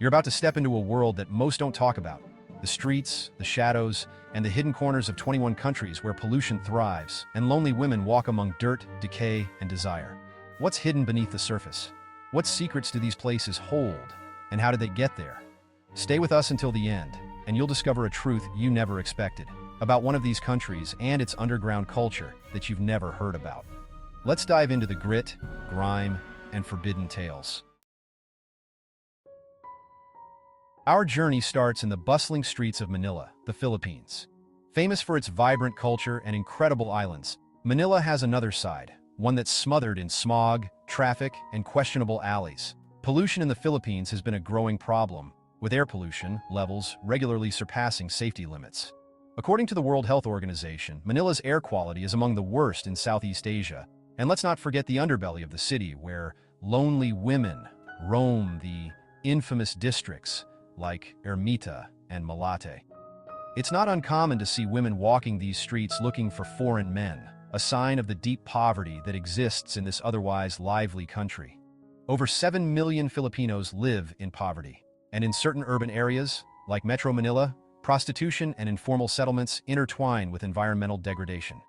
You're about to step into a world that most don't talk about. The streets, the shadows, and the hidden corners of 21 countries where pollution thrives, and lonely women walk among dirt, decay, and desire. What's hidden beneath the surface? What secrets do these places hold, and how did they get there? Stay with us until the end, and you'll discover a truth you never expected about one of these countries and its underground culture that you've never heard about. Let's dive into the grit, grime, and forbidden tales. Our journey starts in the bustling streets of Manila, the Philippines. Famous for its vibrant culture and incredible islands, Manila has another side, one that's smothered in smog, traffic, and questionable alleys. Pollution in the Philippines has been a growing problem, with air pollution levels regularly surpassing safety limits. According to the World Health Organization, Manila's air quality is among the worst in Southeast Asia. And let's not forget the underbelly of the city, where lonely women roam the infamous districts like Ermita and Malate. It's not uncommon to see women walking these streets looking for foreign men, a sign of the deep poverty that exists in this otherwise lively country. Over 7 million Filipinos live in poverty, and in certain urban areas, like Metro Manila, prostitution and informal settlements intertwine with environmental degradation.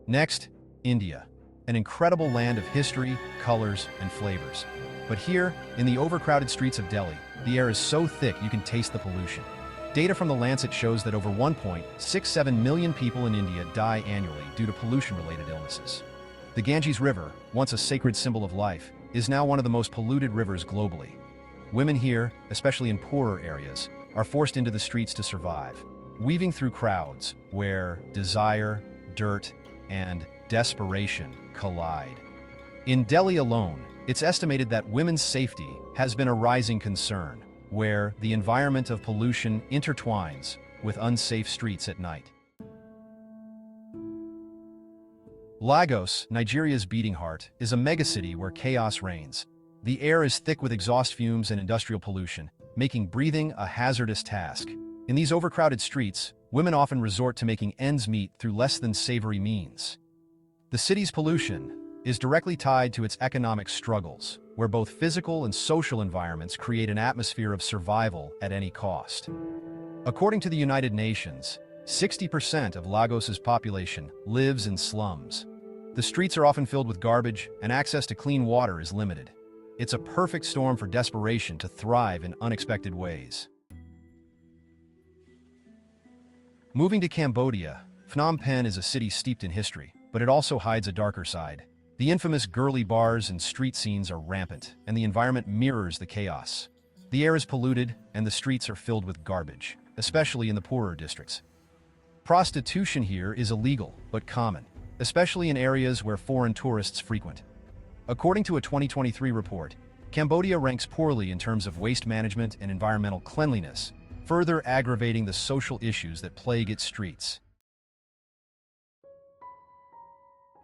Next, India, an incredible land of history, colors, and flavors. But here, in the overcrowded streets of Delhi, the air is so thick you can taste the pollution. Data from the Lancet shows that over 1.67 million people in India die annually due to pollution-related illnesses. The Ganges River, once a sacred symbol of life, is now one of the most polluted rivers globally. Women here, especially in poorer areas, are forced into the streets to survive, weaving through crowds where desire, dirt, and desperation collide. In Delhi alone, it's estimated that women's safety has been a rising concern, where the environment of pollution intertwines with unsafe streets at night. Lagos, Nigeria's beating heart, is a megacity where chaos reigns. The air is thick with exhaust fumes and industrial pollution, making breathing a hazardous task. In these overcrowded streets, women often resort to making ends meet through less than savory means. The city's pollution is directly tied to its economic struggles, where both physical and social environments create an atmosphere of survival at any cost. According to the United Nations, 60% of Lagos's population lives in slums. The streets are often filled with garbage, and access to clean water is limited. It's a perfect storm for desperation to thrive in unexpected ways. Moving to Cambodia, Phnom Penh is a city steeped in history, but it also hides a darker side. The infamous girly bars and street scenes are rampant, and the environment mirrors the chaos. The air is polluted, and the streets are filled with garbage, especially in the poorer districts. Prostitution here is illegal, but common, especially in areas where foreign tourists frequent. According to a 2023 report, Cambodia ranks poorly in terms of waste management and environmental cleanliness, further aggravating the social issues that plague its streets.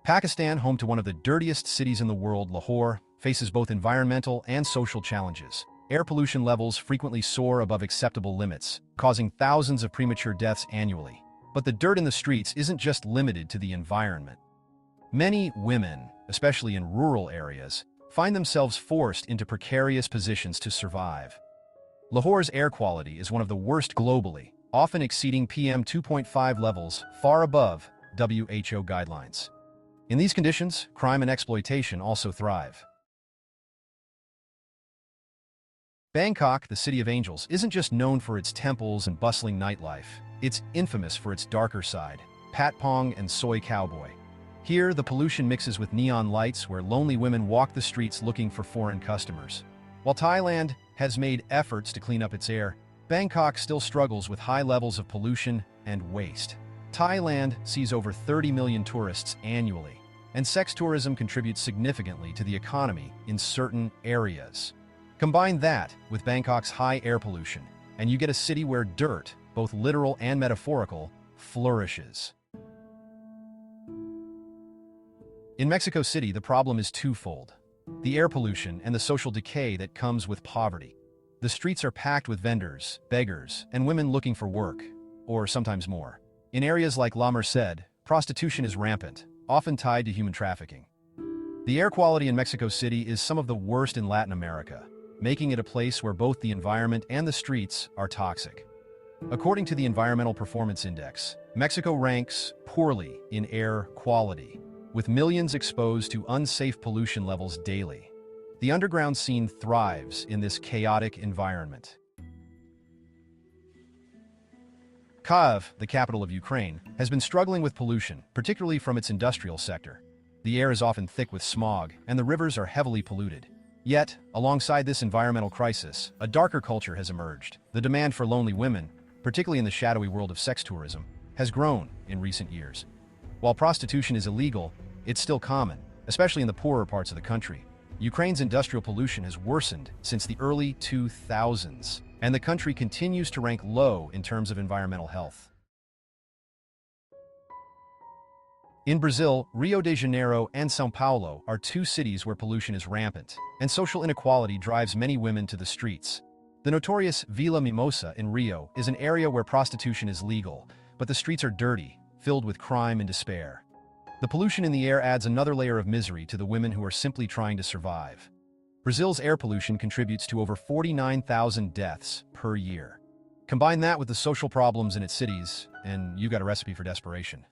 Pakistan, home to one of the dirtiest cities in the world, Lahore, faces both environmental and social challenges. Air pollution levels frequently soar above acceptable limits, causing thousands of premature deaths annually. But the dirt in the streets isn't just limited to the environment. Many women, especially in rural areas, find themselves forced into precarious positions to survive. Lahore's air quality is one of the worst globally, often exceeding PM 2.5 levels, far above WHO guidelines. In these conditions, crime and exploitation also thrive. Bangkok, the City of Angels, isn't just known for its temples and bustling nightlife. It's infamous for its darker side, Patpong and Soy Cowboy. Here, the pollution mixes with neon lights where lonely women walk the streets looking for foreign customers. While Thailand has made efforts to clean up its air, Bangkok still struggles with high levels of pollution and waste. Thailand sees over 30 million tourists annually, and sex tourism contributes significantly to the economy in certain areas. Combine that with Bangkok's high air pollution, and you get a city where dirt, both literal and metaphorical, flourishes. In Mexico City, the problem is twofold: the air pollution and the social decay that comes with poverty. The streets are packed with vendors, beggars, and women looking for work, or sometimes more. In areas like La Merced, prostitution is rampant, often tied to human trafficking. The air quality in Mexico City is some of the worst in Latin America, making it a place where both the environment and the streets are toxic. According to the Environmental Performance Index, Mexico ranks poorly in air quality, with millions exposed to unsafe pollution levels daily. The underground scene thrives in this chaotic environment. Kyiv, the capital of Ukraine, has been struggling with pollution, particularly from its industrial sector. The air is often thick with smog, and the rivers are heavily polluted. Yet, alongside this environmental crisis, a darker culture has emerged. The demand for lonely women, particularly in the shadowy world of sex tourism, has grown in recent years. While prostitution is illegal, it's still common, especially in the poorer parts of the country. Ukraine's industrial pollution has worsened since the early 2000s, and the country continues to rank low in terms of environmental health. In Brazil, Rio de Janeiro and São Paulo are two cities where pollution is rampant, and social inequality drives many women to the streets. The notorious Vila Mimosa in Rio is an area where prostitution is legal, but the streets are dirty, filled with crime and despair. The pollution in the air adds another layer of misery to the women who are simply trying to survive. Brazil's air pollution contributes to over 49,000 deaths per year. Combine that with the social problems in its cities, and you've got a recipe for desperation.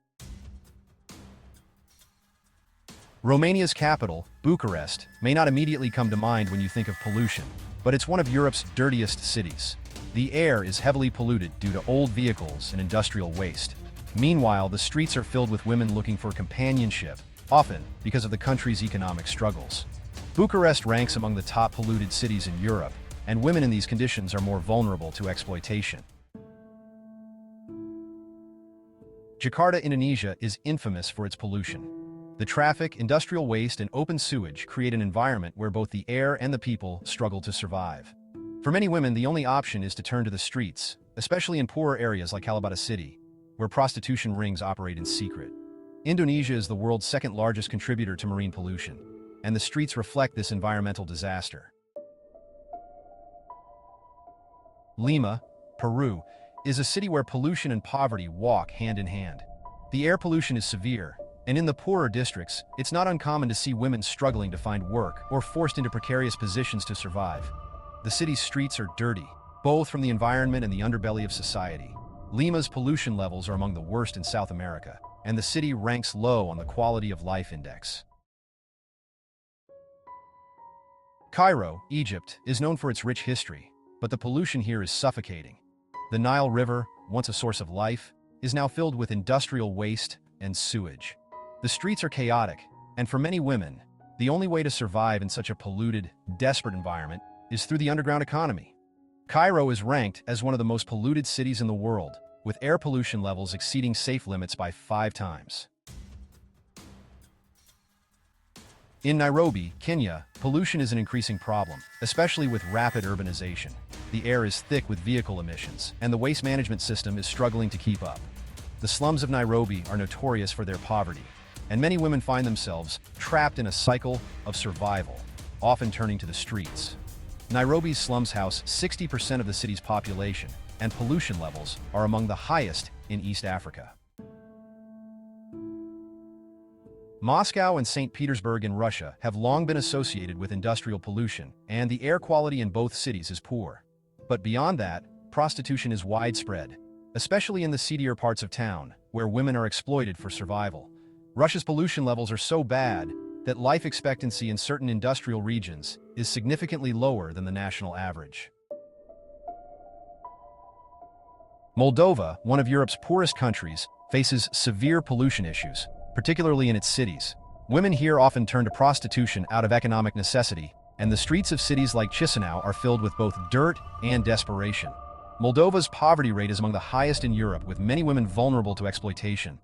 Romania's capital, Bucharest, may not immediately come to mind when you think of pollution, but it's one of Europe's dirtiest cities. The air is heavily polluted due to old vehicles and industrial waste. Meanwhile, the streets are filled with women looking for companionship, often because of the country's economic struggles. Bucharest ranks among the top polluted cities in Europe, and women in these conditions are more vulnerable to exploitation. Jakarta, Indonesia is infamous for its pollution. The traffic, industrial waste, and open sewage create an environment where both the air and the people struggle to survive. For many women, the only option is to turn to the streets, especially in poorer areas like Kalabata City, where prostitution rings operate in secret. Indonesia is the world's second largest contributor to marine pollution, and the streets reflect this environmental disaster. Lima, Peru, is a city where pollution and poverty walk hand in hand. The air pollution is severe, and in the poorer districts, it's not uncommon to see women struggling to find work or forced into precarious positions to survive. The city's streets are dirty, both from the environment and the underbelly of society. Lima's pollution levels are among the worst in South America, and the city ranks low on the Quality of Life Index. Cairo, Egypt, is known for its rich history, but the pollution here is suffocating. The Nile River, once a source of life, is now filled with industrial waste and sewage. The streets are chaotic, and for many women, the only way to survive in such a polluted, desperate environment is through the underground economy. Cairo is ranked as one of the most polluted cities in the world, with air pollution levels exceeding safe limits by 5 times. In Nairobi, Kenya, pollution is an increasing problem, especially with rapid urbanization. The air is thick with vehicle emissions, and the waste management system is struggling to keep up. The slums of Nairobi are notorious for their poverty, and many women find themselves trapped in a cycle of survival, often turning to the streets. Nairobi's slums house 60% of the city's population, and pollution levels are among the highest in East Africa. Moscow and St. Petersburg in Russia have long been associated with industrial pollution, and the air quality in both cities is poor. But beyond that, prostitution is widespread, especially in the seedier parts of town, where women are exploited for survival. Russia's pollution levels are so bad that life expectancy in certain industrial regions is significantly lower than the national average. Moldova, one of Europe's poorest countries, faces severe pollution issues, particularly in its cities. Women here often turn to prostitution out of economic necessity, and the streets of cities like Chisinau are filled with both dirt and desperation. Moldova's poverty rate is among the highest in Europe, with many women vulnerable to exploitation.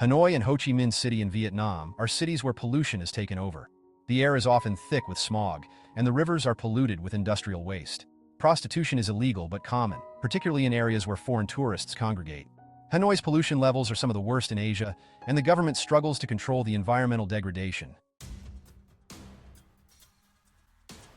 Hanoi and Ho Chi Minh City in Vietnam are cities where pollution has taken over. The air is often thick with smog, and the rivers are polluted with industrial waste. Prostitution is illegal but common, particularly in areas where foreign tourists congregate. Hanoi's pollution levels are some of the worst in Asia, and the government struggles to control the environmental degradation.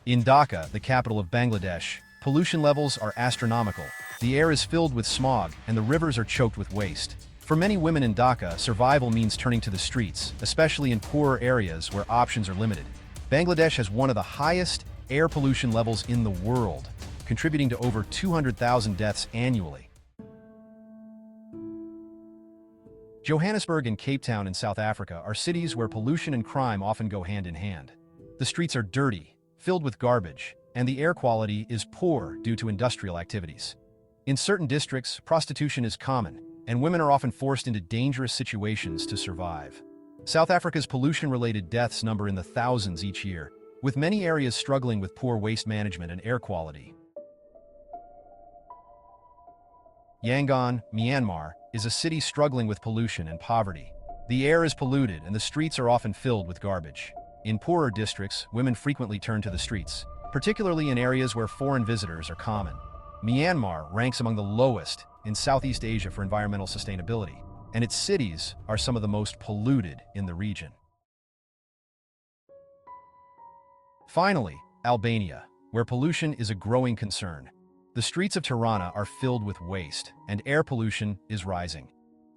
In Dhaka, the capital of Bangladesh, pollution levels are astronomical. The air is filled with smog, and the rivers are choked with waste. For many women in Dhaka, survival means turning to the streets, especially in poorer areas where options are limited. Bangladesh has one of the highest air pollution levels in the world, contributing to over 200,000 deaths annually. Johannesburg and Cape Town in South Africa are cities where pollution and crime often go hand in hand. The streets are dirty, filled with garbage, and the air quality is poor due to industrial activities. In certain districts, prostitution is common, and women are often forced into dangerous situations to survive. South Africa's pollution-related deaths number in the thousands each year, with many areas struggling with poor waste management and air quality. Yangon, Myanmar, is a city struggling with pollution and poverty. The air is polluted and the streets are often filled with garbage. In poorer districts, women frequently turn to the streets, particularly in areas where foreign visitors are common. Myanmar ranks among the lowest in Southeast Asia for environmental sustainability, and its cities are some of the most polluted in the region. Finally, Albania, where pollution is a growing concern. The streets of Tirana are filled with waste, and air pollution is rising.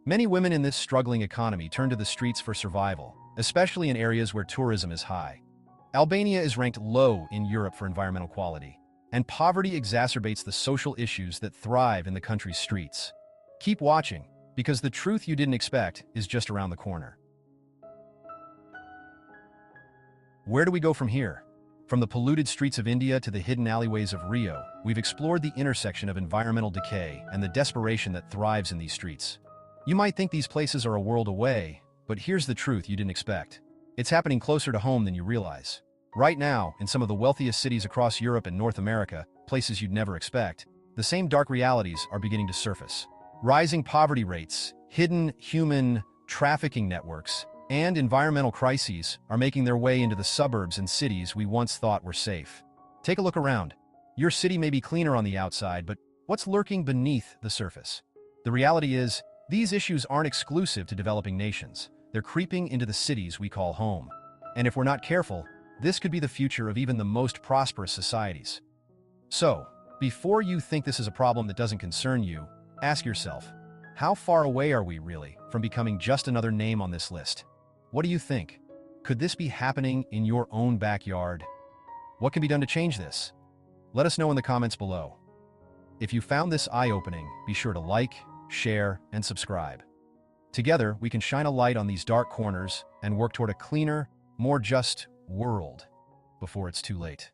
Many women in this struggling economy turn to the streets for survival, especially in areas where tourism is high. Albania is ranked low in Europe for environmental quality, and poverty exacerbates the social issues that thrive in the country's streets. Keep watching, because the truth you didn't expect is just around the corner. Where do we go from here? From the polluted streets of India to the hidden alleyways of Rio, we've explored the intersection of environmental decay and the desperation that thrives in these streets. You might think these places are a world away, but here's the truth you didn't expect. It's happening closer to home than you realize. Right now, in some of the wealthiest cities across Europe and North America, places you'd never expect, the same dark realities are beginning to surface. Rising poverty rates, hidden human trafficking networks, and environmental crises are making their way into the suburbs and cities we once thought were safe. Take a look around. Your city may be cleaner on the outside, but what's lurking beneath the surface? The reality is, these issues aren't exclusive to developing nations. They're creeping into the cities we call home. And if we're not careful, this could be the future of even the most prosperous societies. So, before you think this is a problem that doesn't concern you, ask yourself, how far away are we really from becoming just another name on this list? What do you think? Could this be happening in your own backyard? What can be done to change this? Let us know in the comments below. If you found this eye-opening, be sure to like, share, and subscribe. Together, we can shine a light on these dark corners and work toward a cleaner, more just world before it's too late.